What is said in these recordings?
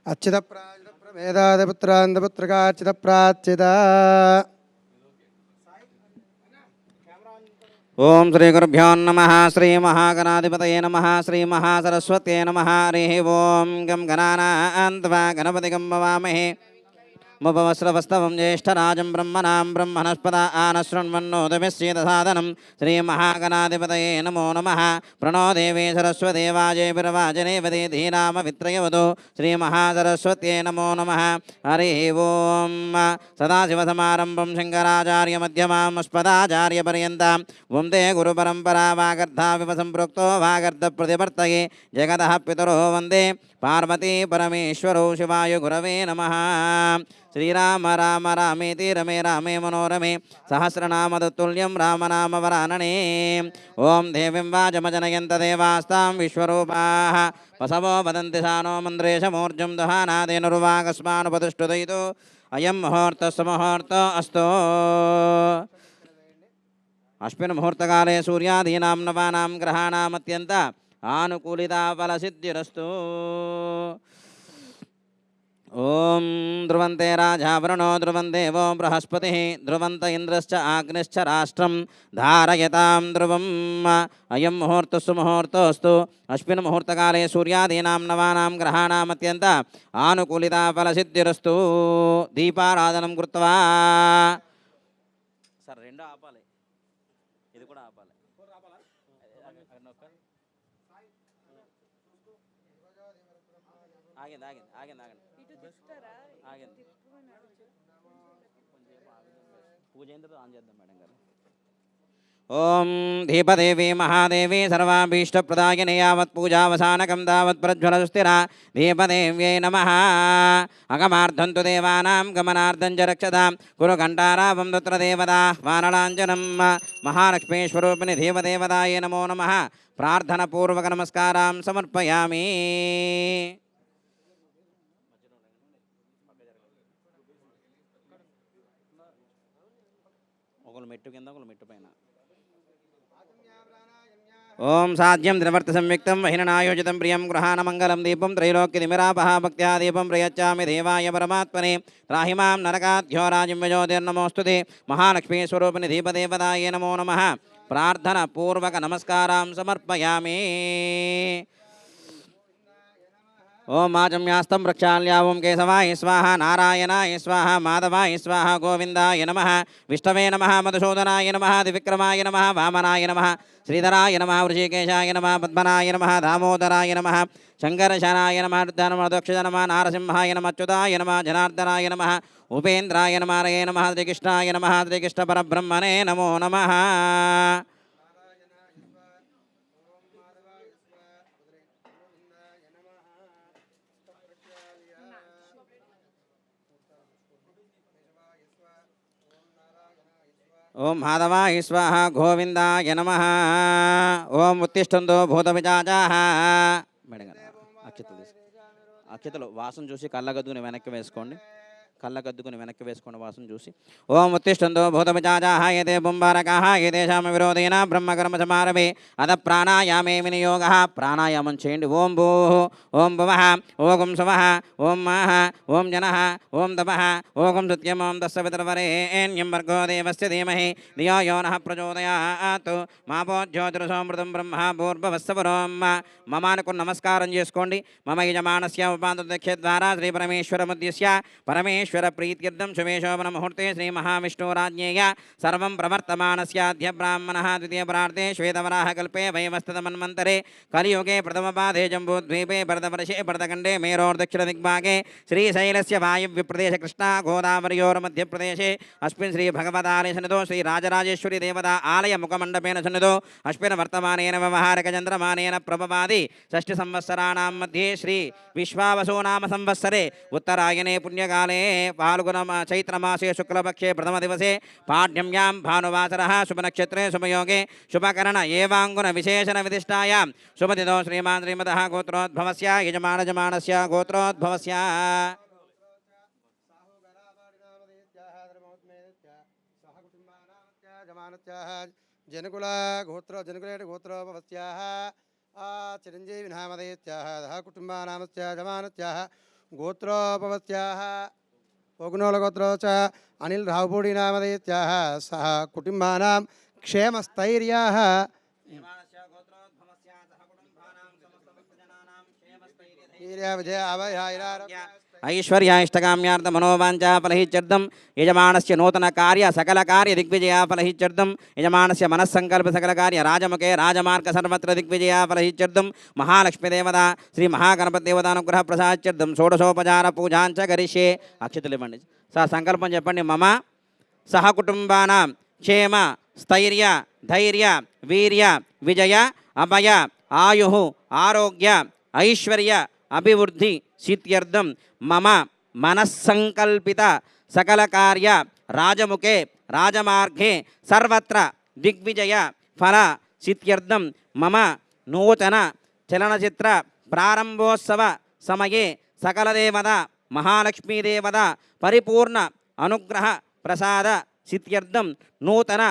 అచ్యుత ప్రవేదాదపుత్రాంతపుత్రకాచ్యుత ప్రాచ్యుత. ఓం శ్రీ గురుభ్యో నమః. శ్రీ మహాగణాధిపతయే నమః. శ్రీ మహాసరస్వత్యై నమః. హరి ఓం గం గణానాన్త్వా గణపతిగం భవామహే. ముపవస్రవస్తవం జ్యేష్ఠరాజం బ్రహ్మణాం బ్రహ్మణస్పద ఆనశృణ్వన్నోదమిశ్చేదసాదనం. శ్రీమహాగణాధిపతయే నమో నమః. ప్రణో దేవీ సరస్వతి వాజేభిర్వాజనేవతి ధీనామవిత్రయవతు. శ్రీమహాసరస్వత్యై నమో నమః. హరి ఓం. సదాశివసమారంభం శంకరాచార్యమధ్యమామస్పదాచార్యపర్యంతం వందే గురుపరంపరా. వాగర్ధావివ సంపృక్తో వాగర్ధప్రతివర్తయే జగదః పితరో వందే పార్వతీ పరమేశ్వరో. శివాయ గురవే నమః. శ్రీరామ రామ రామేతి రమే రామే మనోరమే సహస్రనామ తత్తుల్యం రామనామ వరాననే. ఓం దేవీం వాచమజనయంత దేవాస్తాం విశ్వరూపాః వసవో వదంతి సానో మంద్రేశమూర్జం దహానాదేనుర్వాగస్మానుపతిష్ఠుదయితో అయం ముహూర్తస్సు ముహూర్తో అస్తు. అస్మిన్ ముహూర్తకాలే సూర్యాదీనాం నవానాం గ్రహాణామత్యంత ఆనుకూలితా ఫలసిద్ధిరస్తు. ఓం ధ్రువంతే రాజావరుణో ధ్రువందేవో బృహస్పతి ధ్రువంత ఇంద్రశ్చ ఆగ్నిశ్చ రాష్ట్రం ధారయతాం ధ్రువం. అయం ముహూర్తస్సు ముహూర్తోస్తు. అస్మిన్ ముహూర్తకాలే సూర్యాదీనాం నవానాం గ్రహాణామత్యంత ఆనుకూలితా ఫలసిద్ధిరస్తు. దీపారాధనం కృత్వా. సార్ రెండు ఆపాలి, ఇది కూడా ఆపాలి. ఆగింది ఆగింది ఆగింది ఆగండి ఆగింది. పూజ అయిన తర్వాత ఆన్ చేద్దాం మేడం గారు. ఓం దీపదేవి మహాదేవి సర్వాభీష్టప్రదాయిని యావత్ పూజావసానకం తావత్ ప్రజ్వలసుస్థిరా దీపదేవ్యై నమః. అగమార్థం తు దేవానాం గమనార్థం చ రక్షతాం కురు ఘంటారావం తత్ర దేవతా వానలాంజనం. మహాలక్ష్మీస్వరూపిణి దేవదేవతాయే నమో నమః. ప్రార్థనపూర్వక నమస్కారం సమర్పయామి. ఒకళ్ళు మెట్టు కింద ఒకళ్ళు మెట్టు పైన. ఓం సాధ్యం ద్రవర్త సంయుక్తం వహినాయోజితం ప్రియం గృహాణమంగళం దీపం త్రైలోక్యతిమిరాపహ భక్త్యా దీపం ప్రయచ్చామి దేవాయ పరమాత్మనే. త్రాహిమాం నరకాధ్యోరాజిం యజోతిర్నమోస్తుతే. మహాలక్ష్మీ స్వరూపిణి దీపదేవతాయే నమో నమః. ప్రార్థన పూర్వక నమస్కారం సమర్పయామి. ఓం ఆచమ్యాస్తం ప్రక్షాళ్య ఓం కేశవాయ స్వాహ నారాయణాయ స్వాహ మాధవాయ స్వాహ గోవిందాయ నమః. విష్ణవే నమః మధుసూదనాయ నమః దివిక్రమాయ నమః వామనాయ నమః శ్రీధరాయ నమః వృషికేశాయ నమః పద్మనాయ నమః దామోదరాయ నమః శంకరశనాయ నమః రుద్రనమోదక్షజ నమః నారసింహాయ నమః అచ్యుతాయ నమః జనార్దనాయ నమః ఉపేంద్రాయ నమః హరయే నమః శ్రీకృష్ణాయ నమః శ్రీకృష్ణ పరబ్రహ్మణే నమో నమః. ఓం మాధవాయ స్వాహ గోవిందాయ నమః. ఓం ఉత్తిష్టంతో భూతపిశాచాః. మేడం గారు అక్షతలు అక్షతలు వాసన చూసి కళ్ళగద్దుకుని వెనక్కి వేసుకోండి. కళ్ళగద్దుకుని వెనక్కి వేసుకోండి వాసన చూసి. ఓం ఉత్తిష్టంతో భూతపిశాచాః ఏతే పుంబారకాః ఏతేషాం విరోధేన బ్రహ్మకర్మ సమారభే అద ప్రాణాయామే వినియోగః. ప్రాణాయామం చేయండి. ఓం భూః ఓం భువః ఓం సువః ఓం మహః ఓం జనః ఓం తపః ఓం సత్యం ఓం తస్య పితర్వరేణ్యం భర్గో దేవస్య ధీమహి ధియో యో నః ప్రచోదయాత్. మాపో జ్యోతిరసోమృతం బ్రహ్మ భూర్భువస్సవరోం. మమానుకు నమస్కారం చేసుకోండి. మమ యజమానస్య ఉపాంతదక్ష ద్వారా శ్రీ పరమేశ్వరముద్దిశ్య పరమేశ్వర ప్రీత్యర్థం శుభేశోభన ముహూర్తే శ్రీ మహావిష్ణురాజ్ఞేయ సర్వం ప్రవర్తమానస్యాద్య బ్రాహ్మణः ద్వితీయ ప్రార్థే శ్వేతవరాహ కల్పే వైవస్తమన్వంతరే కలియుగే ప్రథమపాదే జంబూద్వీపే భరతవర్షే భరతఖండే మేరోర్దక్షిణ దిగ్భాగే శ్రీశైలస్య వాయువ్యప్రదేశ కృష్ణా గోదావరియోర్మధ్యప్రదేశే అస్మిన్ శ్రీ భగవదాలయ సన్నిధో శ్రీ రాజరాజేశ్వరి దేవతా ఆలయ ముఖమండపేన సన్నిధో అస్మిన్ వర్తమానేన వ్యవహారక చంద్రమానేన ప్రభవాది షష్ఠి సంవత్సరాణాం మధ్యే శ్రీ విశ్వావసో నామ సంవత్సరే ఉత్తరాయణే పుణ్యకాలే फाल्गुन चैत्रमासे शुक्लपक्षे प्रथम दिवसे पाड्यम्यां भानुवासरः शुभनक्षत्रे शुभयोगे शुभकरण एवाङ्गुन विशेषण विदिष्टायां शुभदिनो श्रीमान् श्रीमतः गोत्रोद्भवस्य यजमानजमानस्य गोत्रोद्भवस्य జనకుల జనకులేట గోత్రోపవస్యాః చిరంజీవి నామధేత్యాః కుటుంబానామస్య జమానస్యాః గోత్రోపవస్యాః ఓగునోల గోత్రోచ అనిల్ రావుపూడి నామధేత్యాః సహ కుటుంబానాం క్షేమస్థైర్యాః విజయ అభయారోగ్య ఐశ్వర్యాష్టకామ్యార్థ మనోవాంఛా ఫలహిత్యర్థం యజమానస్య నూతన కార్య సకల కార్య దిగ్విజయ ఫలహిత్యర్థం యజమానస్య మనస్సంకల్ప సకల కార్య రాజముఖే రాజమార్గ సర్వత్ర దిగ్విజయ ఫలహిత్యర్థం మహాలక్ష్మీదేవత శ్రీ మహాగణపతి దేవతానుగ్రహ ప్రసాద్యర్థం షోడశోపచార పూజాంచ కరిష్యే. అక్షతలు ఇవ్వండి సార్, సంకల్పం చెప్పండి. మమ సహకుటుంబానాం క్షేమ స్థైర్య ధైర్య వీర్య విజయ అభయ ఆయు ఆరోగ్య ఐశ్వర్య అభివృద్ధి సిద్ధ్యర్థం మమ మనస్సంకల్పిత సకల కార్య రాజముఖే రాజమార్గే సర్వత్ర దిగ్విజయ ఫల సిద్ధ్యర్థం మమ నూతన చలనచిత్ర ప్రారంభోత్సవ సమయే సకలదేవత మహాలక్ష్మీదేవత పరిపూర్ణ అనుగ్రహ ప్రసాద సిద్ధ్యర్థం నూతన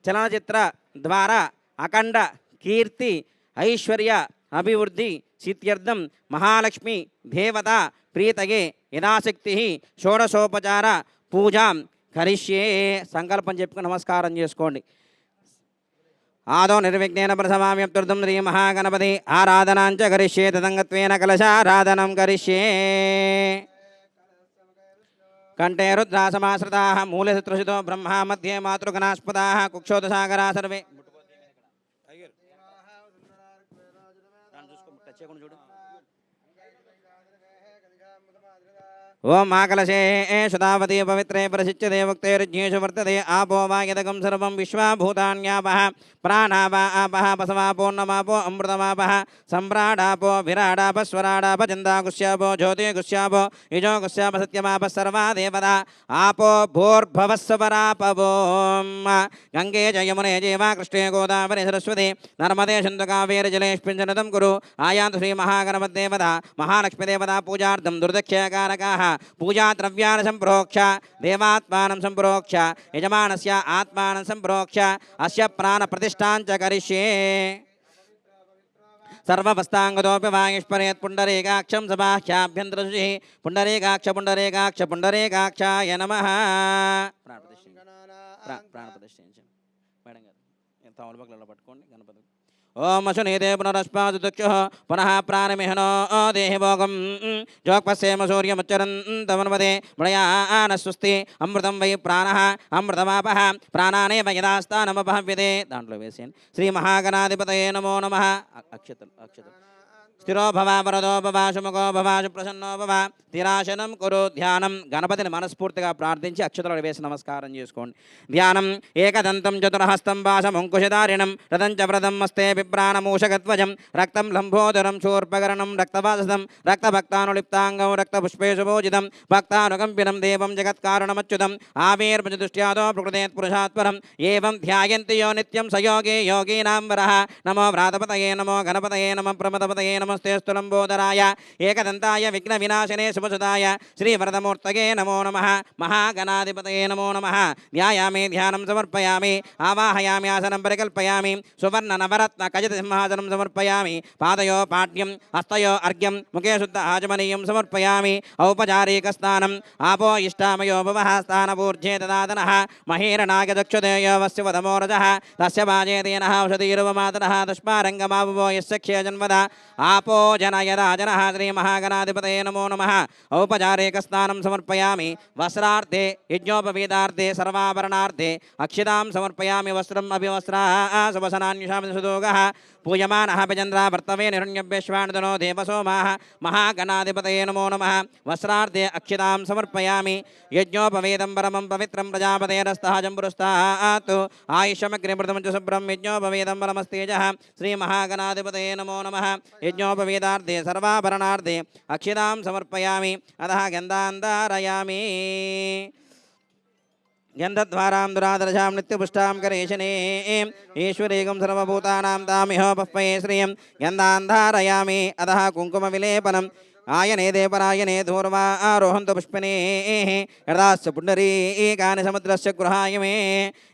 చలనచిత్ర ద్వారా అఖండ కీర్తి ఐశ్వర్య అభివృద్ధి సిద్ధ్యర్థం మహాలక్ష్మి దేవత ప్రీతయే యథాశక్తి షోడశోపచార పూజాం కరిష్యే. సంకల్పం చెప్పుకుని నమస్కారం చేసుకోండి. ఆదో నిర్విఘ్నేన ప్రసమామ్యప్తుర్థం శ్రీ మహాగణపతి ఆరాధనాంచ కరిష్యే. తదంగత్వేన కలశారాధనం కరిష్యే. కంఠే రుద్రాసమాశ్రితాః మూలశత్రుషితో బ్రహ్మ మధ్యే మాతృగణాస్పదాః కుక్షోదసాగరా సర్వే. ఓం మాకలశే శతావతి పవిత్రే ప్రసిచ్యతే ముక్తేర్జ్ఞేషు వర్తతే ఆపో వా యదగం సర్వం విశ్వాభూతాన్యాపః ప్రాణాపా ఆపః పసవాపోన్నమాపో అమృతమాపః సంప్రాడాపో విరాడాప స్వరాడాప చందాగుష్యాపో జ్యోతిగుష్యాపో యుజోగుష్యాప సత్యమాప సర్వా దేవతా ఆపో భూర్భవస్వరాపవో. గంగే జయమునే జీవ కృష్ణే గోదావరి సరస్వతి నర్మదే సింధు కావేరి జలేష్పింజనతం కురు. ఆయాంతు శ్రీ మహాగణపతిదేవత మహాలక్ష్మీదేవత పూజార్థం దుర్దక్షకారకాః పూజా ద్రవ్యాన్ని సంప్రోక్ష దేవాత్మానం సంప్రోక్ష యజమానస్య ఆత్మానం సంప్రోక్ష అస్య ప్రాణ ప్రతిష్టాంచ కరిష్యే. సర్వవస్తాంగతోపి వాయుష్పరేత్ పుండరీకాక్షం సబాహ్యాభ్యంతరశుచిః పుండరీకాక్ష పుండరీకాక్ష పుండరీకాక్షాయ నమః. ప్రాణప్రతిష్ఠించండి మేడం గారు. తమలపాకులలో పట్టుకోండి గణపతి. ఓం అశునీదే పునరస్పాదుక్షు పునః ప్రాణమిహనో దేహి భోగం జోక్పశ్యేమ సూర్యముచ్చరంతమన్వదే మృయాన స్వస్తి అమృతం వై ప్రాణ అమృతమాపః ప్రాణానే వయదాస్థానమపహవ్యతే. దాంట్లో వేసేయండి. శ్రీ మహాగణాధిపతయే నమో నమః. అక్షతలు అక్షతలు. స్థిరో భవ వరదో భవ సుముఖో భవ సుప్రసన్నో భవ. స్థిరాసనం కురు. ధ్యానం. గణపతిని మనస్ఫూర్తిగా ప్రార్థించి అక్షతలు వేసి నమస్కారం చేసుకోండి. ధ్యానం. ఏకదంతం చతురహస్తం వాసమంకుశధారిణం రథంచ వ్రతం మస్తే బిభ్రాణమూషగధ్వజం రక్తం లంబోదరం శూర్పకరణం రక్తవాససం రక్తభక్తానులిప్తాంగం రక్తపుష్పేషు భోజితం భక్తానుకంపినం దేవం జగత్కారణమచ్యుతం ఆవిర్భుజదృష్ట్యాదో ప్రకృతేత్ పురుషాత్పరం ఏవం ధ్యాయంతి యో నిత్యం సయోగే యోగీనాం వరః. నమో వ్రాతపతయే నమో గణపతయే నమః ప్రమదపతయే నమస్తేస్తు లంబోదరాయ ఏకదంతాయ విఘ్న వినాశనే శుభసుదాయ శ్రీవరదమూర్తయే నమో నమః. మహాగణాధిపతయే నమో నమః. ధ్యాయామి ధ్యానం సమర్పయామి ఆవాహయామి ఆసనం పరికల్పయామి సువర్ణ నవరత్న కజిత సింహాసనం సమర్పయామి. పాదయో పాఠ్యం హస్తయో అర్ఘ్యం ముఖే శుద్ధ ఆచమనీయం సమర్పయామి. ఔపచారిక స్నానం. ఆపో ఇష్టామయో భవః స్థానపూర్జే దదాతనః మహీరణాగదక్షుదేయో వస్య వదమోరజః తస్య వాజేతేనః ఔషధీరువమాతరః తస్మారంగమావో యస్య క్షయజన్మద ఆపో జనయదా జనః. శ్రీ మహాగణాధిపతయే నమో నమః. ఔపచారిక స్నానం సమర్పయామి. వస్త్రార్థే యజ్ఞోపవీతార్థే సర్వాభరణార్థే అక్షితాం సమర్పయామి. వస్త్రం అభివస్త్రా శుభసనాన్యుషామి సుదోగః పూయమానః భజంద్రా వర్తవే నిరణ్యభ్యశ్వాణదనో దేవసోమాః. మహాగణాధిపతయే నమో నమః. వస్త్రార్థే అక్షితాం సమర్పయామి. యజ్ఞోపవేదం పరమం పవిత్రం ప్రజాపతేరస్తః జంబురుస్తాత్ ఆయుష్యమగ్నిమృతం చ శుభ్రం యజ్ఞోపవేదం పరమస్తేజః. శ్రీ మహాగణాధిపతయే నమో నమః. యజ్ఞోపవేదార్థే సర్వాభరణార్థే అక్షితాం సమర్పయామి. అతః గంధాన్ ధారయామి. గంధద్వారాం దురాదర్శాం నిత్యపుష్టాం కరేశనే ఈశ్వరీగం సర్వభూతానాం తామిహోపహ్వయే శ్రియం గంధాన్ ధారయామి. అతః కుంకుమ విలేపనం ఆయనే దేవరాయనే ధూర్వా ఆరోహంతు పుష్పినే యదాస్య పుండరీకాని సముద్రస్య గృహాయ మే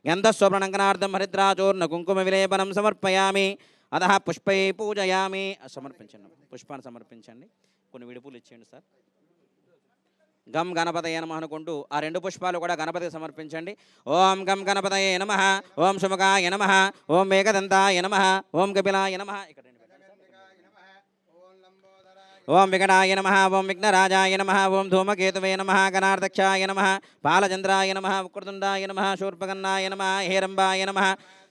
గంధస్వప్రణంకనార్థం హరిద్రాచూర్ణ కుంకుమ విలేపనం సమర్పయామి అదః పుష్పై పూజయామి. సమర్పించండి, పుష్పాన్ని సమర్పించండి. కొన్ని విడుపులు ఇచ్చేయండి సార్. గం గణపతయే నమః అనుకుంటూ ఆ 2 పుష్పాలు కూడా గణపతికి సమర్పించండి. ఓం గం గణపతయే నమః, ఓం శుభగాయ నమః, ఓం మేఘదంతాయ నమః, ఓం కపిలాయ నమః. ఇక్కడ ఓం వికటాయ నమః, ఓం విఘ్నరాజాయ నమః, ఓం ధూమకేతువే నమః, గణార్దక్షాయ నమః, బాలచంద్రాయ నమః, వక్రతుండాయ నమః, శూర్పకర్ణాయ నమః, హేరంబాయ నమః,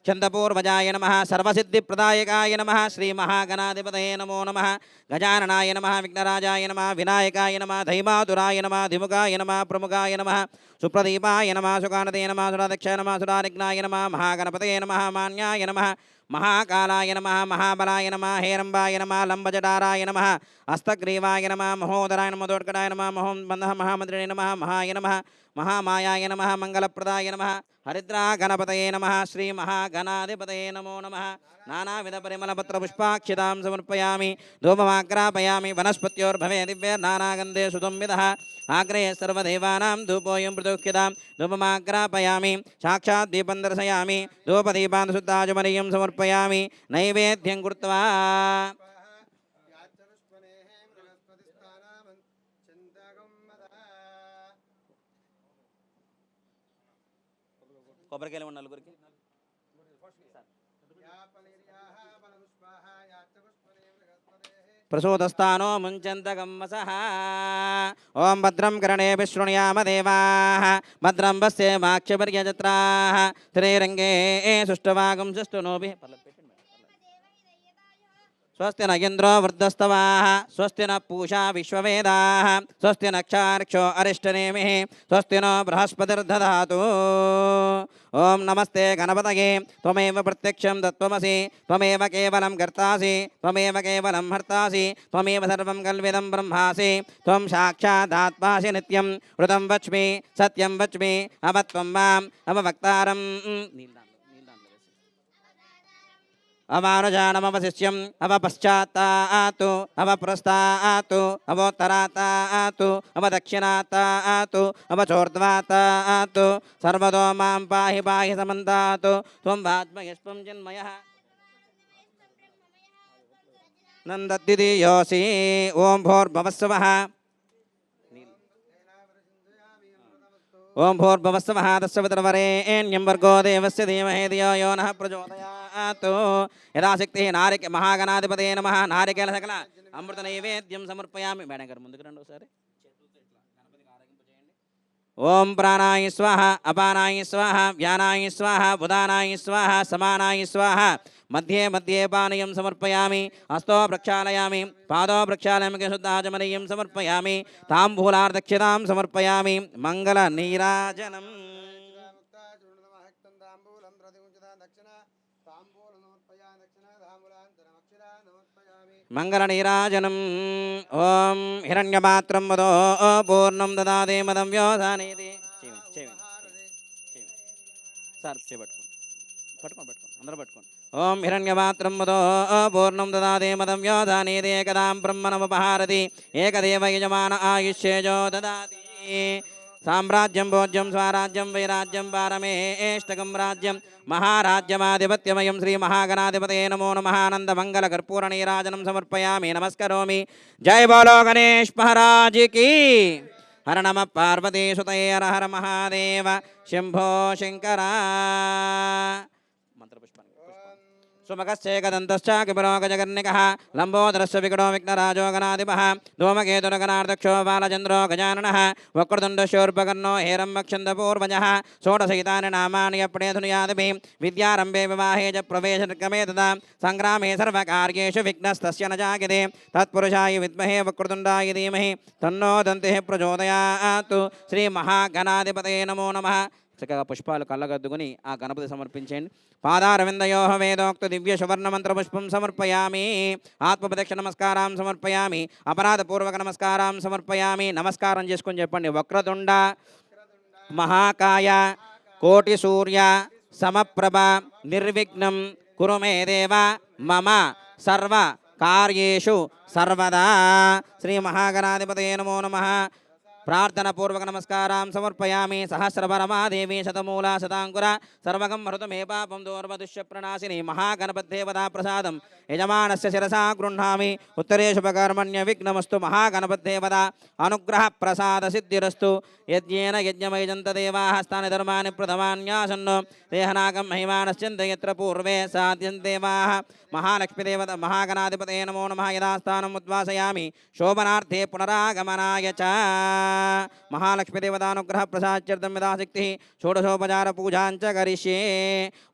చందపూర్వజాయ నమః, సర్వసిద్ధిప్రదాయకాయ నమః, శ్రీ మహాగణాధిపతయే నమో నమః, గజాననాయ నమః, విఘ్నరాజాయ నమః, వినాయకాయ నమః, ధైమాతురాయ నమః, ధిముఖాయ నమః, ప్రముఖాయ నమః, సుప్రదీపాయ నమః, సుకానతే నమః, సురాదక్షాయ నమః, సురారిఘ్నాయ నమః, మహాగణపతయే నమః, మాన్యాయ నమః, మహాకాలాయ నమః, మహాబలాయ నమః, హేరంబాయ నమః, లంబజటారాయ నమః, హస్తగ్రీవాయ నమః, మహోదరాయ నమః, మధోర్కటాయ నమః, మహామంత్రిణే నమః, మహాయ నమః, మహామాయాయ నమః, మంగళప్రదాయ నమః, హరిద్రా గణపతయే నమః, శ్రీ మహాగణాధిపతయే నమో నమః. నానావిధ పరిమళపత్ర పుష్పాక్షితాం సమర్పయామి. ధూపమాగ్రాపయామి. వనస్పత్యోర్భవే దివ్యర్నానాగంధే సుదంవిదః ఆగ్రహే సర్వదేవానాం ధూపోయం ప్రదోక్ష్యతాం. ధూపమాగ్రాపయామి. సాక్షాత్ దీపం దర్శయామి. ధూపదీపాన్ శుద్ధాజమనీయం సమర్పయామి. నైవేద్యం కృత్వా కొబ్బరికాయలు ఉన్న నలుగురికి ప్రసూతస్థానో ముంచంతగమ్మసః. ఓం భద్రం కర్ణేభిः శృణుయామ దేవాः, భద్రం పశ్యేమాక్షపర్యజత్రాः, శ్రీరంగే సుష్ఠువాగం సుష్ఠునోభిः. స్వస్తి న ఇంద్రో వృద్ధస్తవాః, స్వస్తి న పూషా విశ్వవేదాః, స్వస్తి నక్షార్క్షో అరిష్టనేమిః, స్వస్తి నో బృహస్పతిర్దధాతు. ఓం నమస్తే గణపతయే. త్వమేవ ప్రత్యక్షం తత్వమసి, త్వమేవ కేవలం కర్తాసి, త్వమేవ కేవలం హర్తాసి, త్వమేవ సర్వం కల్విదం బ్రహ్మాసి, త్వం సాక్షాదాత్మాసి నిత్యం. వృతం వచ్మి సత్యం వచ్మి, అవత్వం మాం అవవక్తారం. అమానుజానమవశిష్యం అవపశ్చాత్తాతు, అవపురస్తాతు, అవోత్తరాత్తాతు, అవదక్షిణాత్తాతు, అవచోర్ధ్వాత్తాతు. సర్వదో మాం పాహి పాహి సమంతాతు. త్వం వాజ్మయస్వం చిన్మయః నందద్వితీయోసి. ఓం భోర్భవస్వః. ఓం భూర్భువస్సువః తస్సవితుర్వరేణ్యం భర్గో దేవస్య ధీమహి ధియో యో నః ప్రచోదయాత్. యథాశక్తి మహాగణాధిపతయే నమః. నారికేల సకల అమృత నైవేద్యం సమర్పయామి. మేడం గారు ముందుకు రండి ఒకసారి. ఓం ప్రాణాయ స్వాహ, అపానాయ స్వాహ, వ్యానాయ స్వాహ, బుధానాయ స్వాహ, సమానాయ స్వాహ. మధ్యే మధ్యే పానీయం సమర్పయామి. హస్తో ప్రక్షాళయామి, పాదో ప్రక్షాళయామి, శుద్ధాచమనీయం సమర్పయామి. తాంబూలార్దక్షితాం సమర్పయామి. మంగళ నీరాజనం. మంగళ నీరాజనం. ఓం హిరణ్యపాత్రం వదో పూర్ణం దదాదే మదం వ్యోధానేది. సార్ చేపట్టుకోండి, పట్టుకోండి, అందరూ పట్టుకోండి. ఓం హిరణ్యపాత్రం వదో పూర్ణం దదాదే మదం వ్యోధానేది. ఏకదాం బ్రహ్మణముపహారతి, ఏకదేవ యజమాన ఆయుష్యేజో దదాతి. సామ్రాజ్యం భోజ్యం స్వరాజ్యం వైరాజ్యం పారమేష్టకం రాజ్యం మహారాజ్యమాధిపత్యమయం. శ్రీ మహాగణాధిపతయే నమో నమః. ఆనంద మంగళ కర్పూర నీరాజనం సమర్పయామి. నమస్కరోమి. జై బోలో గణేష్ మహారాజ్ కీ. హర నమ పార్వతీ సుతయే. హర హర మహాదేవ శంభో శంకర. మంత్రపుష్పాన్ని సుమకశ్చేకదంతశ్చ కిపురో గజకర్ణికః లంబోదరస్య వికటో విఘ్నరాజో గణాధిపః ధూమకేతురగణార్దక్షో బాలచంద్రో గజాననః వక్రతుండశూర్పకర్ణో హేరంబక్షन्दపూర్వజः షోడశైతాని నామాని అప్రణేధునుయాదిభిः విద్యారంభే వివాహే చ ప్రవేశక్రమే తదా సంగ్రామే సర్వకార్యేషు విఘ్నస్తస్య న జాయతే తత్పురుషాయ విద్మహే వక్రతుండాయ ధీమహి తన్నో దంతిః ప్రచోదయాత్. శ్రీ మహాగణాధిపతయే నమో నమః. చక్కగా పుష్పాలు కళ్ళగద్దుకుని ఆ గణపతి సమర్పించండి. పాదారవిందయో వేదోక్త దివ్య సువర్ణ మంత్ర పుష్పం సమర్పయామి. ఆత్మప్రదక్షిణ నమస్కారం సమర్పయామి. అపరాధపూర్వక నమస్కారం సమర్పయామి. నమస్కారం చేసుకొని చెప్పండి. వక్రతుండ మహాకాయ కోటి సూర్య సమప్రభ నిర్విఘ్నం కురు మే దేవ మమ సర్వ కార్యేషు సర్వదా. శ్రీ మహాగణాధిపతయే నమో నమః. ప్రార్థనపూర్వక నమస్కారం సమర్పయామి. సహస్రపరమాదేవి శతమూల శతాంకుర సర్వగం మరుతు మే పాపం దూర్వదుష్య ప్రణాశిని మహాగణపతిదేవతా ప్రసాదం యజమానస్య శిరసా గృహ్ణామి. ఉత్తరే శుభకర్మణ్య విఘ్నమస్తు. మహాగణపతిదేవత అనుగ్రహ ప్రసాద సిద్ధిరస్తు. యజ్ఞేన యజ్ఞమయజంత దేవాః స్థాని ధర్మాని ప్రథమాన్యాసన్నో దేహనాగం మహిమానశ్చంద యత్ర పూర్వే సాధ్యంతే దేవాః. మహాలక్ష్మీదేవత మహాగణాధిపతయే నమో నమః. యథాస్థానం ఉద్వాసయామి శోభనార్థే పునరాగమనాయ చ. మహాలక్ష్మీదేవతానుగ్రహ ప్రసాద్యర్థం యథాశక్తి షోడశోపచార పూజాంచ కరిష్యే.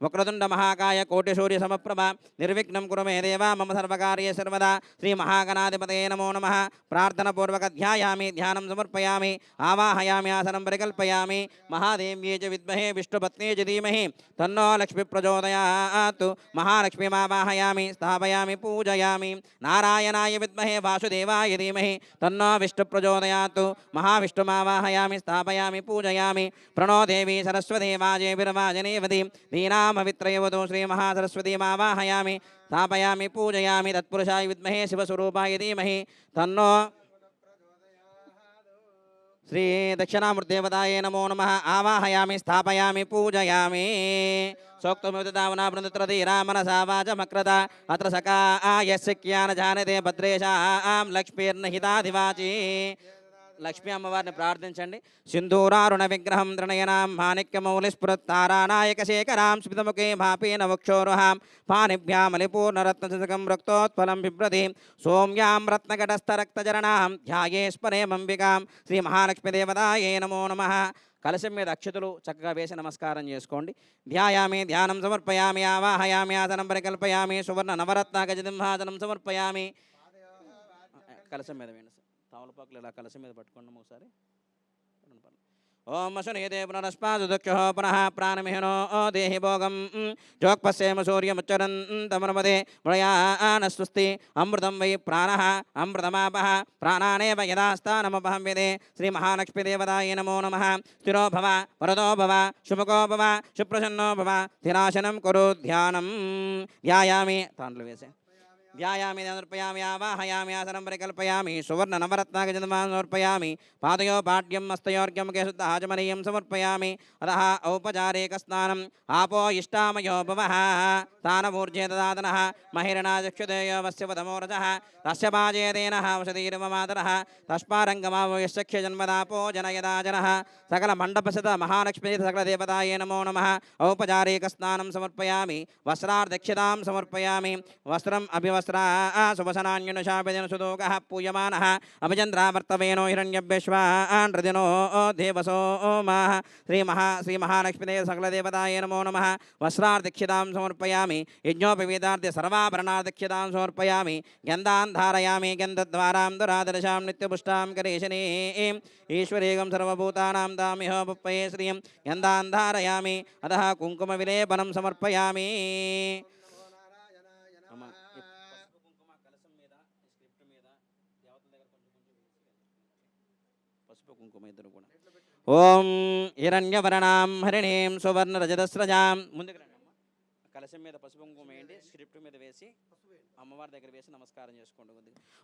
వక్రతుండ మహాకాయ కోటి సూర్య సమప్రభ నిర్విఘ్నం కురు మే దేవ మమ సర్వకార్యే సర్వదా. శ్రీ మహాగణాధిపతయే నమో నమః. ప్రార్థనపూర్వక ధ్యాయామి ధ్యానం సమర్పయామి. ఆవాహయామి ఆసనం పరికల్పయామి. మహాదేవ్యే చ విద్మహే విష్ణుపత్నే చ ధీమహి తన్నో లక్ష్మీ ప్రచోదయాత్. మహాలక్ష్మీమావాహయామి స్థాపయామి పూజయామి. నారాయణాయ విద్మహే వాసుదేవాయ ధీమహి తన్నో విష్ణు ప్రచోదయాత్. మహావిష్ణుమావాహయామి స్థాపయామి పూజయామి. ప్రణో దేవి సరస్వతి వాజేభిర్వాజనేవతి దీనామవిత్రయవతు. శ్రీ మహాసరస్వతీమావాహయామి స్థాపయామి పూజయామి. తత్పురుషాయ విద్మహే శివస్వరూపాయ ధీమహి తన్నో శ్రీ దక్షిణామూర్తిదేవతాయే నమో నమః. ఆవాహయామి స్థాపయామి పూజయామి. సోక్తమిదావనామృతీరామనసా వాచమక్రత అత్ర సకా యస్య జానతే భద్రేషాం లక్ష్మీర్నహితాధివాచి. లక్ష్మీ అమ్మవారిని ప్రార్థించండి. సింధూరారుణ విగ్రహం త్రినయనాం మాణిక్యమౌలిస్ఫురత్తారానాయక శేఖరాం స్మితముఖే భాపేన వక్షోరుహాం పానిభ్యామలిపూర్ణరత్నచకం రక్తోత్ఫలం బిభ్రతి సౌమ్యాం రత్నఘటస్థరక్తచరణాం ధ్యాయేస్పరేమంబికాం. శ్రీ మహాలక్ష్మీదేవతాయే నమో నమః. కలశం మీద అక్షతులు చక్కగా వేసి నమస్కారం చేసుకోండి. ధ్యాయామి ధ్యానం సమర్పయామి. ఆవాహయామి ఆసనం పరికల్పయామి. సువర్ణ నవరత్న గజసింహాసనం సమర్పయామి. కలశం మీద వేయండి. తామలపాకులు ఇలా కలశం మీద పట్టుకోండి ఒకసారి. ఓం అశునీదే పునరస్పాదుక్షో పునః ప్రాణమిహినో దేహి భోగం జోక్పశ్యేమ సూర్యముచ్చరంతమనుమదే మృయానస్వస్తి. అమృతం వై ప్రాణః అమృతమాపః ప్రాణానేవ యథాస్థానమపహం విదే. శ్రీ మహాలక్ష్మీదేవతాయే నమో నమః. స్థిరో భవ వరదో భవ శుభకో భవ శుప్రసన్నో భవ. స్థిరాసనం కురు ధ్యానం. ధ్యాయామి తాండ్లు వేసే ధ్యాయామి సమర్పయామి. ఆవాహయామి ఆసనం పరికల్పయామి. సువర్ణ నవరత్నాగజన్మాన్ సమర్పయామి. పాదయో పాడ్యం హస్తయోర్ఘ్యం కేశుద్ధ ఆచమనీయం సమర్పయామి. అతః ఔపచారిక స్నానం. ఆపో ఇష్టామయో భవః స్థానమూర్జే దదాతనః మహిరణాచక్షుదేయో వస్యవతమోరజః తస్య పాజేదేనః వసతిర్మమాతరః తస్మారంగమావయస్సఖ్య జన్మదాపో జనయదాజనః. సకల మండపసత మహాలక్ష్మీ సకల దేవతాయే నమో నమః. ఔపచారిక స్నానం సమర్పయామి. వస్త్రార్దక్షితాం సమర్పయామి. వస్త్రం అభివస్త్రా శుభసనాన్యుషాభిజన సుదోగః పూయమానః అభిచంద్రావర్తవేనో హిరణ్యభ్యశ్వాన్రదినో దేవసో మాః. శ్రీ మహాలక్ష్మీదేవ సకల దేవతాయే నమో నమః. వస్త్రార్దక్షితాం సమర్పయామి. యజ్ఞోపవీతార్థ సర్వాభరణార్దక్షితాం సమర్పయామి. గంధాన్ ధారయామి. గంధద్వారాం దురాదర్శాం నిత్యపుష్టాం కరేశనీం. ఈశ్వరేగం సర్వభూతానాం దామిహ పుప్పయే శ్రీయం గంధాన్ ధారయామి. అతః కుంకుమ విలేపనం సమర్పయామి. ఓం హిరణ్యవర్ణాం హరిణీం సువర్ణరజతస్రజాం. ముందుకు రండి అమ్మ. కలశం మీద పసుపు కుంకుమ వేయండి. స్క్రిప్ట్ మీద వేసి అమ్మవారి దగ్గర వేసి నమస్కారం చేసుకోండి.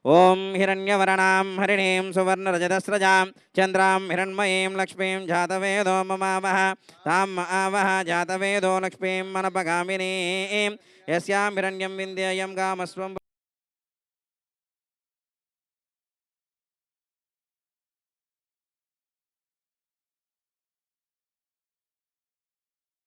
ఓం హిరణ్యవర్ణాం హరిణీం సువర్ణరజతస్రజాం చంద్రాం హిరణ్మయీం లక్ష్మీం జాతవేదో మమావహ తాం ఆవహ జాతవేదో లక్ష్మీం మనపగామినీం. యస్యాం హిరణ్యం విందేయం గామస్వం